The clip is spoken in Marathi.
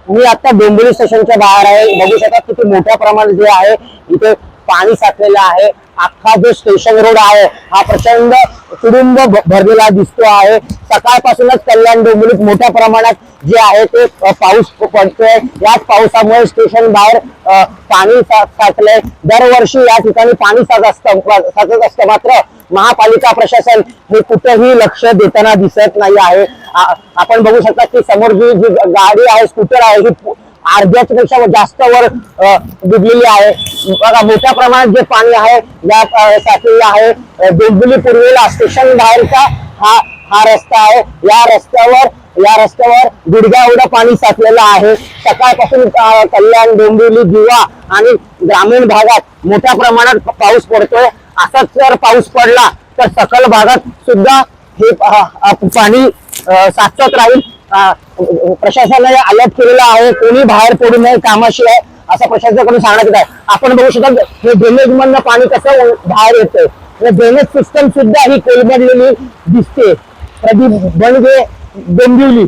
मी आता डोंबिवली स्टेशनच्या बाहेर आहे. बघू शकता किती मोठ्या प्रमाणात जे आहे इथे पाणी साचलेलं आहे. अख्खा जो स्टेशन रोड आहे हा प्रचंड तुडुंब भरलेला दिसतो आहे. सकाळपासूनच कल्याण डोंबिवलीत मोठ्या प्रमाणात जे आहे ते पाऊस पडतोय. याच पावसामुळे स्टेशन बाहेर पाणी साचलंय. दरवर्षी या ठिकाणी पाणी साचत असतं मात्र महापालिका प्रशासन हे कुठेही लक्ष देताना दिसत नाही आहे. आपण बघू शकता की समोर जी गाडी आहे, स्कूटर आहे, ही अर्ध्यापेक्षा जास्त वर डुबलेली आहे. बघा मोठ्या प्रमाणात जे पाणी आहे या साचलेलं आहे. डोंबिवली पूर्वेला स्टेशन बाहेरचा हा रस्ता आहे. या रस्त्यावर गुडघ्या एवढं पाणी साचलेलं आहे. सकाळपासून कल्याण, डोंबिवली, दिवा आणि ग्रामीण भागात मोठ्या प्रमाणात पाऊस पडतोय. असाच जर पाऊस पडला तर सकल भागात सुद्धा हे पाणी साचत राहील. प्रशासनाने अलर्ट केलेला आहे. कोणी बाहेर पडू नये, कामाशी आहे असं प्रशासनाकडून सांगण्यात येत आहे. आपण बघू शकता हे ड्रेनेज मधनं पाणी कसं बाहेर येतंय. ड्रेनेज सिस्टम सुद्धा ही कोलमडलेली दिसते. प्रदीप बनगे, डोंबिवली.